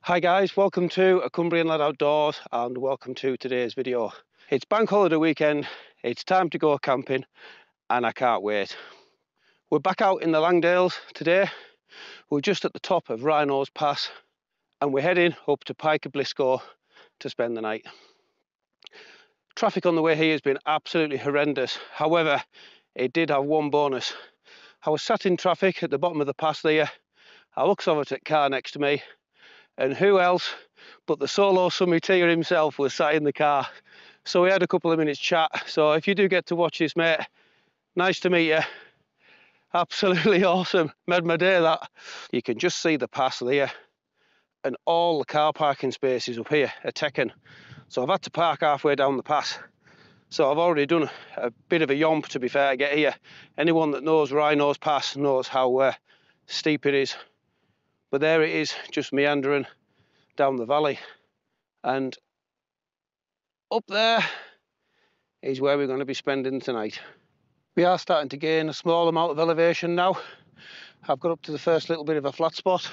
Hi guys, welcome to A Cumbrian Lad Outdoors and welcome to today's video. It's bank holiday weekend, it's time to go camping and I can't wait. We're back out in the Langdales today. We're just at the top of Rhinos Pass and we're heading up to Pike of Blisco to spend the night. Traffic on the way here has been absolutely horrendous. However, it did have one bonus. I was sat in traffic at the bottom of the pass there. I looked over to the car next to me, and who else but the solo summiteer himself was sat in the car. So we had a couple of minutes chat. So if you do get to watch this, mate, nice to meet you. Absolutely awesome. Made my day, that. You can just see the pass there, and all the car parking spaces up here are taken. So I've had to park halfway down the pass. So I've already done a bit of a yomp, to be fair, to get here. Anyone that knows Rhinos Pass knows how steep it is. But there it is, just meandering down the valley. And up there is where we're going to be spending tonight. We are starting to gain a small amount of elevation now. I've got up to the first little bit of a flat spot.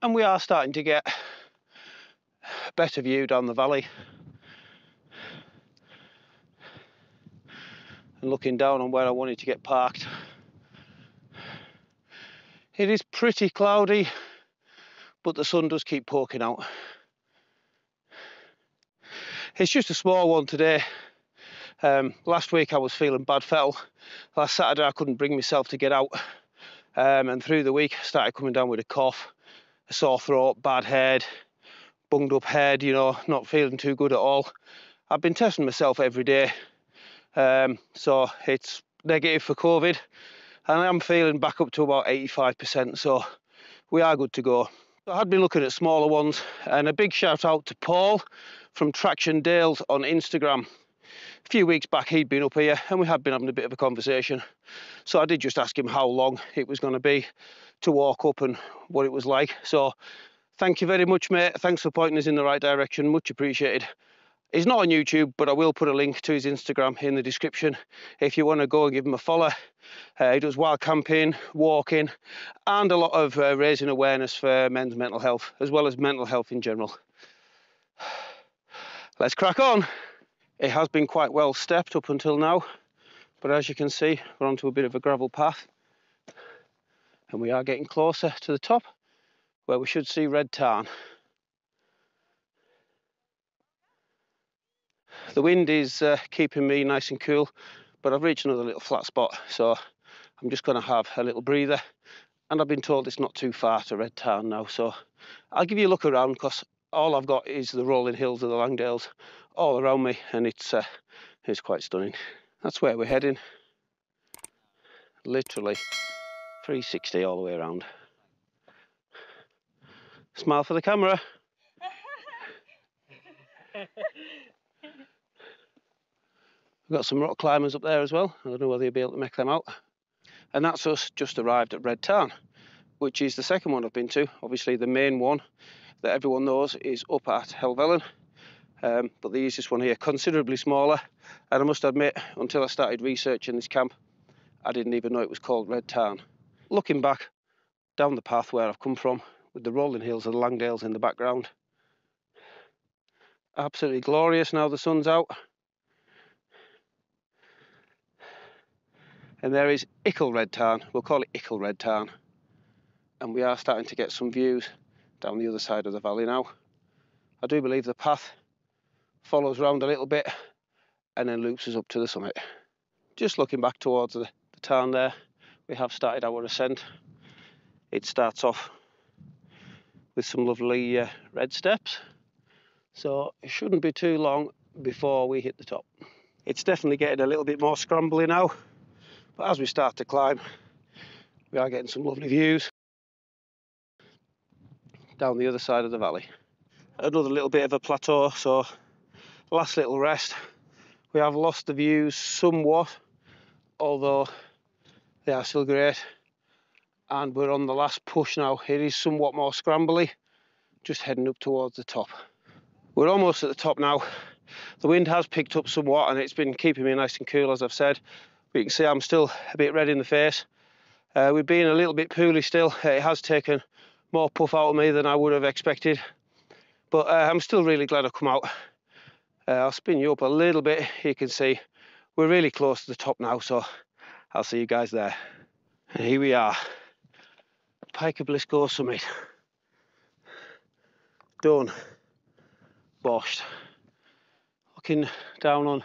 And we are starting to get a better view down the valley. And looking down on where I wanted to get parked. It is pretty cloudy, but the sun does keep poking out. It's just a small one today. Last week I was feeling bad fettle. Last Saturday I couldn't bring myself to get out. And through the week I started coming down with a cough, a sore throat, bad head, bunged up head, you know, not feeling too good at all. I've been testing myself every day. So it's negative for COVID. And I'm feeling back up to about 85%, so we are good to go. I had been looking at smaller ones, and a big shout out to Paul from Traction Dales on Instagram. A few weeks back he'd been up here and we had been having a bit of a conversation. So I did just ask him how long it was going to be to walk up and what it was like. So thank you very much, mate. Thanks for pointing us in the right direction, much appreciated. He's not on YouTube, but I will put a link to his Instagram in the description if you want to go and give him a follow. He does wild camping, walking, and a lot of raising awareness for men's mental health, as well as mental health in general. Let's crack on. It has been quite well stepped up until now, but as you can see, we're onto a bit of a gravel path, and we are getting closer to the top, where we should see red tarn. The wind is keeping me nice and cool, but I've reached another little flat spot, so I'm just going to have a little breather. And I've been told it's not too far to red tarn now, so I'll give you a look around, because all I've got is the rolling hills of the Langdales all around me, and it's quite stunning. That's where we're heading. Literally 360 all the way around. Smile for the camera. We've got some rock climbers up there as well. I don't know whether you'll be able to make them out. And that's us just arrived at Red Tarn, which is the second one I've been to. Obviously the main one that everyone knows is up at Helvellyn. But the easiest one here, considerably smaller. And I must admit, until I started researching this camp, I didn't even know it was called Red Tarn. Looking back down the path where I've come from, with the rolling hills of the Langdales in the background. Absolutely glorious now the sun's out. And there is Ickle Red Tarn. We'll call it Ickle Red Tarn. And we are starting to get some views down the other side of the valley now. I do believe the path follows round a little bit and then loops us up to the summit. Just looking back towards the tarn there, we have started our ascent. It starts off with some lovely red steps. So it shouldn't be too long before we hit the top. It's definitely getting a little bit more scrambly now. But as we start to climb, we are getting some lovely views down the other side of the valley. Another little bit of a plateau, so last little rest. We have lost the views somewhat, although they are still great. And we're on the last push now. It is somewhat more scrambly, just heading up towards the top. We're almost at the top now. The wind has picked up somewhat and it's been keeping me nice and cool, as I've said. But you can see I'm still a bit red in the face. We've been a little bit poorly still. It has taken more puff out of me than I would have expected. But I'm still really glad I come out. I'll spin you up a little bit. You can see we're really close to the top now, so I'll see you guys there. And here we are, Pike of Blisco summit. Done. Boshed. Looking down on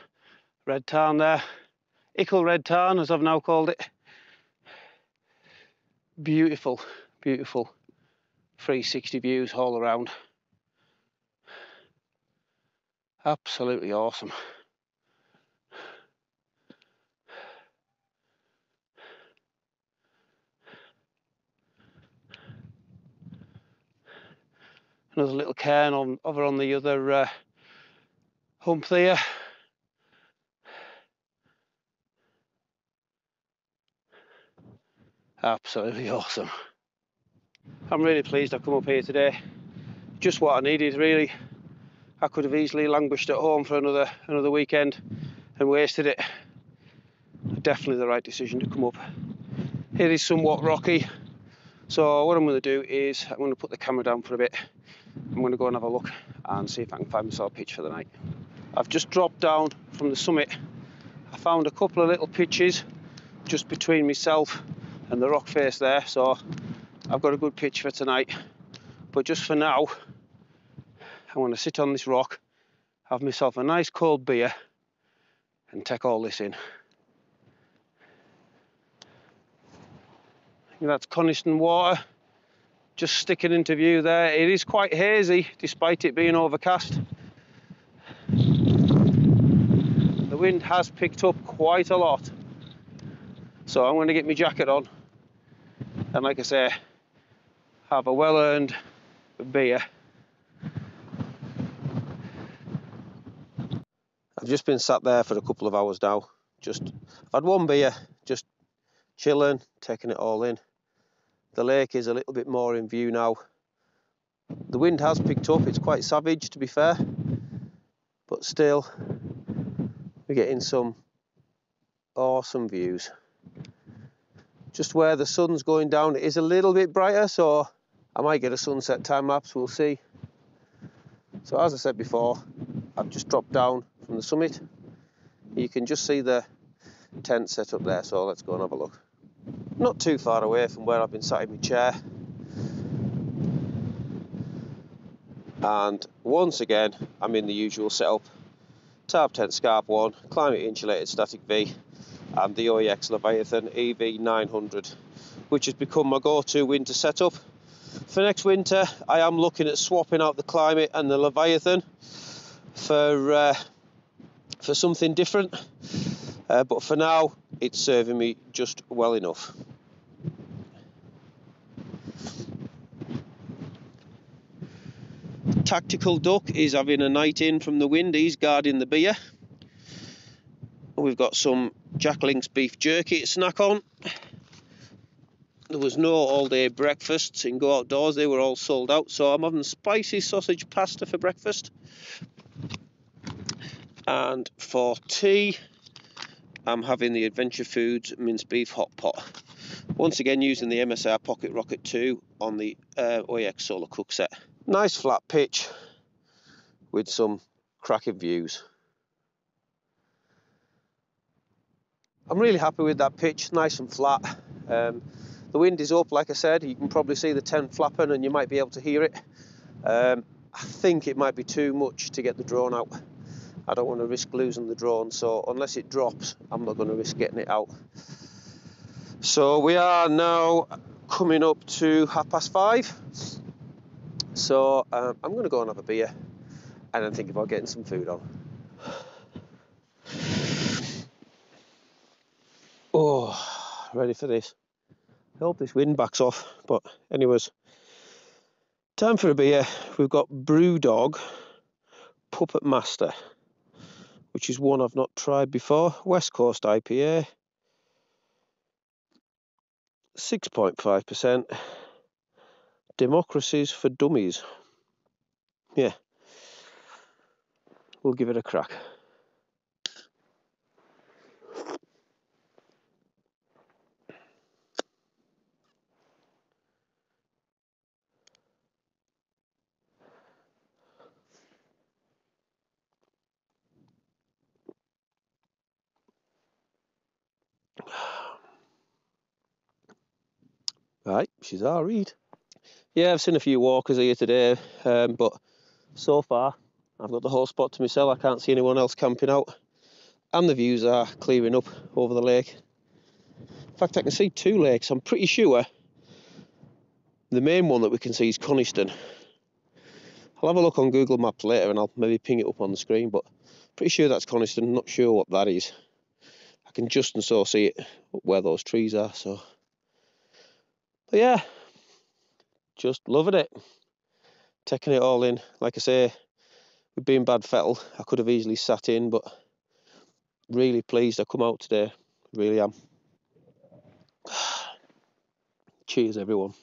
red tarn there. Ickle red tarn, as I've now called it. Beautiful, beautiful 360 views all around. Absolutely awesome. Another little cairn over on the other hump there. Absolutely awesome. I'm really pleased I've come up here today. Just what I needed, really. I could have easily languished at home for another weekend and wasted it. Definitely the right decision to come up. It is somewhat rocky, so what I'm going to do is I'm going to put the camera down for a bit. I'm going to go and have a look and see if I can find myself a pitch for the night. I've just dropped down from the summit. I found a couple of little pitches just between myself and the rock face there, so I've got a good pitch for tonight. But just for now, I want to sit on this rock, have myself a nice cold beer and take all this in. That's Coniston water just sticking into view there. It is quite hazy despite it being overcast. The wind has picked up quite a lot, so I'm going to get my jacket on and, like I say, have a well-earned beer. I've just been sat there for a couple of hours now. I've had one beer, just chilling, taking it all in. The lake is a little bit more in view now. The wind has picked up. It's quite savage, to be fair, but still we're getting some awesome views. Just where the sun's going down, it is a little bit brighter, so I might get a sunset time lapse, we'll see. So as I said before, I've just dropped down from the summit. You can just see the tent set up there, so let's go and have a look. Not too far away from where I've been sat in my chair. And once again, I'm in the usual setup. Tarptent Scarp 1, climate insulated static V, and the OEX Leviathan EV900, which has become my go-to winter setup. For next winter, I am looking at swapping out the climate and the Leviathan for something different. But for now, it's serving me just well enough. Tactical Duck is having a night in from the wind. He's guarding the beer. We've got some Jack Link's beef jerky to snack on. There was no all-day breakfasts in Go Outdoors. They were all sold out. So I'm having spicy sausage pasta for breakfast. And for tea, I'm having the Adventure Foods minced beef hot pot. Once again, using the MSR Pocket Rocket 2 on the OEX Solar Cook set. Nice flat pitch with some cracking views. I'm really happy with that pitch, nice and flat. The wind is up, like I said. You can probably see the tent flapping and you might be able to hear it. I think it might be too much to get the drone out. I don't want to risk losing the drone, so unless it drops, I'm not going to risk getting it out. So we are now coming up to 5:30. So I'm going to go and have a beer and then think about getting some food on. Oh, ready for this. I hope this wind backs off, but anyways, time for a beer. We've got Brewdog Puppet Master, which is one I've not tried before. West Coast IPA, 6.5%. Democracies for Dummies. Yeah, we'll give it a crack. Right, she's our read. Yeah, I've seen a few walkers here today, but so far I've got the whole spot to myself. I can't see anyone else camping out, and the views are clearing up over the lake. In fact, I can see two lakes. I'm pretty sure the main one that we can see is Coniston. I'll have a look on Google Maps later and I'll maybe ping it up on the screen, but pretty sure that's Coniston. Not sure what that is. I can just and so see it where those trees are. So, but yeah, just loving it, taking it all in. Like I say, with being bad fettle, I could have easily sat in, but really pleased I come out today. Really am. Cheers, everyone.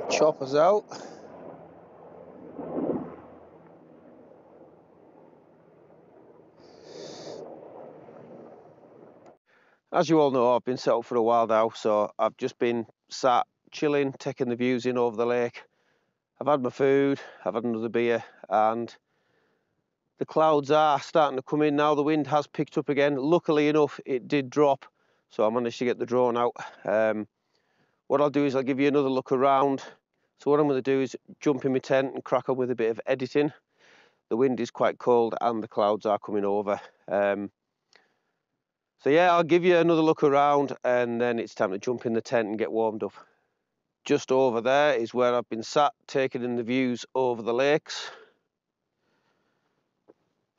Choppers out. As you all know, I've been set up for a while now, so I've just been sat chilling, taking the views in over the lake. I've had my food, I've had another beer, and the clouds are starting to come in now. The wind has picked up again. Luckily enough, it did drop, so I managed to get the drone out. What I'll do is I'll give you another look around. So what I'm going to do is jump in my tent and crack on with a bit of editing. The wind is quite cold and the clouds are coming over. So yeah, I'll give you another look around and then it's time to jump in the tent and get warmed up. Just over there is where I've been sat taking in the views over the lakes.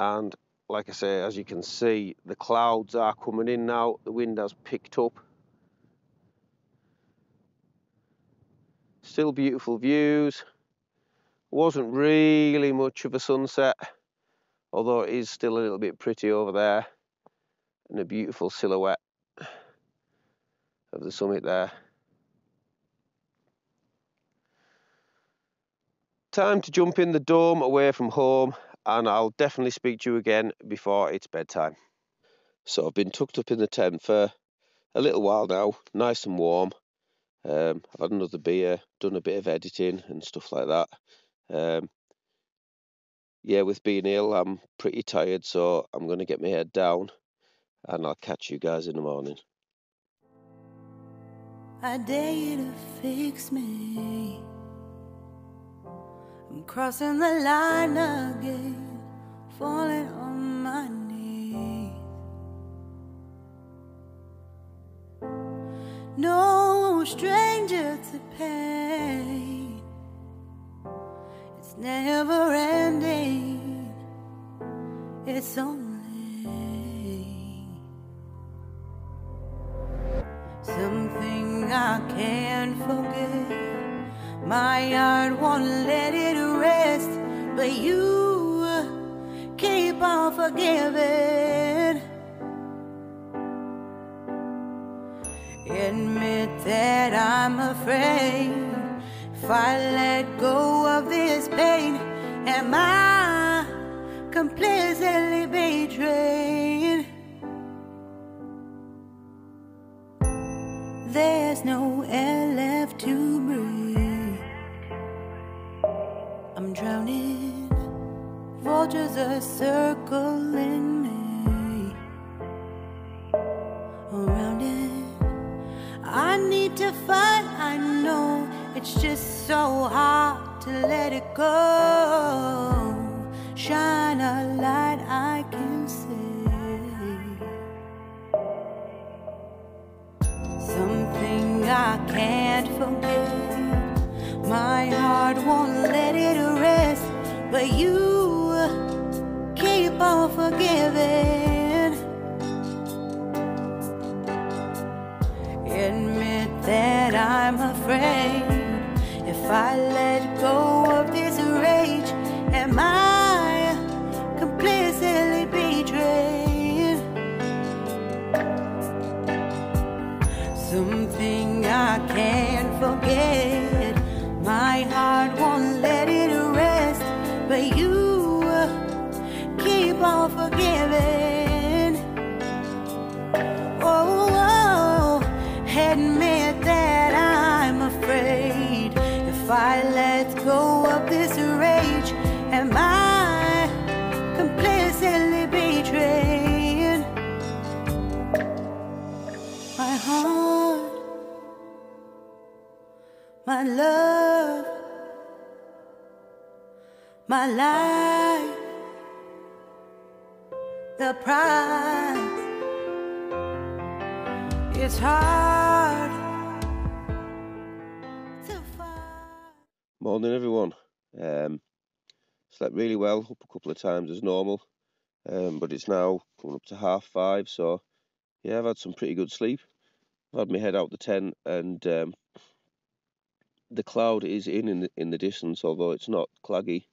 And like I say, as you can see, the clouds are coming in now. The wind has picked up. Still beautiful views. Wasn't really much of a sunset, although it is still a little bit pretty over there. And a beautiful silhouette of the summit there. Time to jump in the dome away from home, and I'll definitely speak to you again before it's bedtime. So I've been tucked up in the tent for a little while now, nice and warm. I've had another beer, done a bit of editing and stuff like that. Yeah, with being ill, I'm pretty tired, so I'm going to get my head down and I'll catch you guys in the morning. I dare you to fix me. I'm crossing the line again, falling on my knees. No stranger to pain, it's never ending, it's only something I can't forget. My heart won't let it rest, but you keep on forgiving. Admit that I'm afraid. If I let go of this pain, am I completely betrayed? There's no air left to breathe. I'm drowning, vultures are circling me. Around it, I need to fight, I know. It's just so hard to let it go. Shine a light I can see. Something I can't forget. My heart won't let it rest, but you keep on forgiving. Admit that I'm afraid. If I let go of this rage, am I completely betrayed? Something I can't forget. My heart won't let it rest, but you keep on forgiving. Oh, admit that I'm afraid. If I let go of this rage, am I completely betrayed? my love, my life, the price. It's hard to find. Morning everyone. Slept really well, up a couple of times as normal, but it's now coming up to 5:30, so yeah, I've had some pretty good sleep. I've had my head out the tent, and the cloud is in the distance, although it's not claggy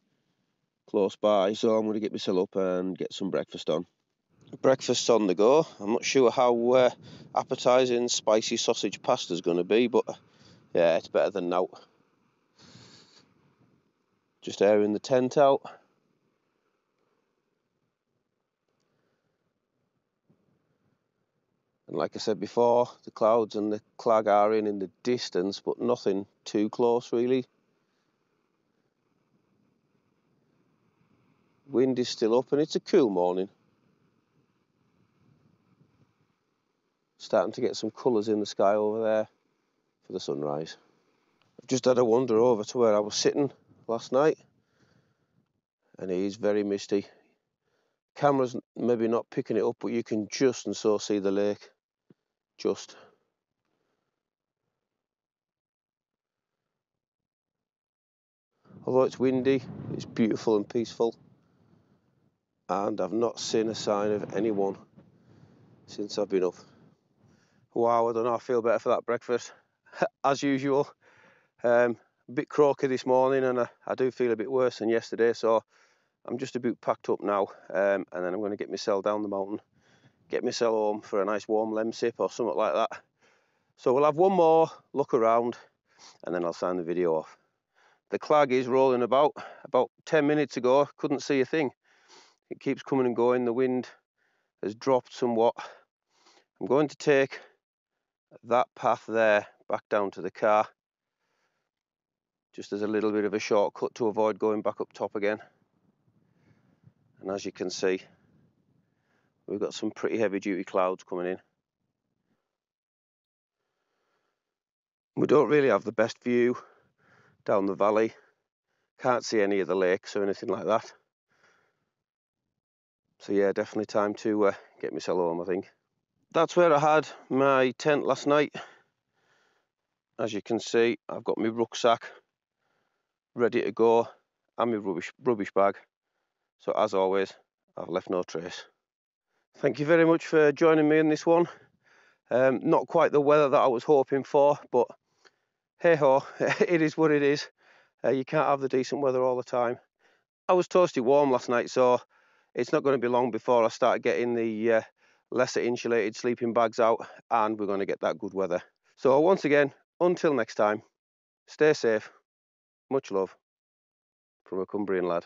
close by, so I'm going to get myself up and get some breakfast on. Breakfast's on the go. I'm not sure how appetising spicy sausage pasta is going to be, but yeah, it's better than now. Just airing the tent out. And like I said before, the clouds and the clag are in the distance, but nothing too close really. Wind is still up and it's a cool morning. Starting to get some colours in the sky over there for the sunrise. I've just had a wander over to where I was sitting last night, and it is very misty. Camera's maybe not picking it up, but you can just and so see the lake. Just. Although it's windy, it's beautiful and peaceful, and I've not seen a sign of anyone since I've been up. Wow, I don't know, I feel better for that breakfast. As usual, a bit croaky this morning, and I do feel a bit worse than yesterday, so I'm just a bit packed up now, and then I'm going to get myself down the mountain, get myself home for a nice warm lem sip or something like that. So we'll have one more look around, and then I'll sign the video off. The clag is rolling about 10 minutes ago, couldn't see a thing. It keeps coming and going, the wind has dropped somewhat. I'm going to take that path there back down to the car, just as a little bit of a shortcut to avoid going back up top again. And as you can see, we've got some pretty heavy duty clouds coming in. We don't really have the best view down the valley. Can't see any of the lakes or anything like that. So yeah, definitely time to get myself home, I think. That's where I had my tent last night. As you can see, I've got my rucksack ready to go and my rubbish bag. So as always, I've left no trace. Thank you very much for joining me in this one. Not quite the weather that I was hoping for, but hey ho, it is what it is. You can't have the decent weather all the time. I was toasty warm last night, so it's not going to be long before I start getting the lesser insulated sleeping bags out, and we're going to get that good weather. So once again, until next time, stay safe. Much love from a Cumbrian lad.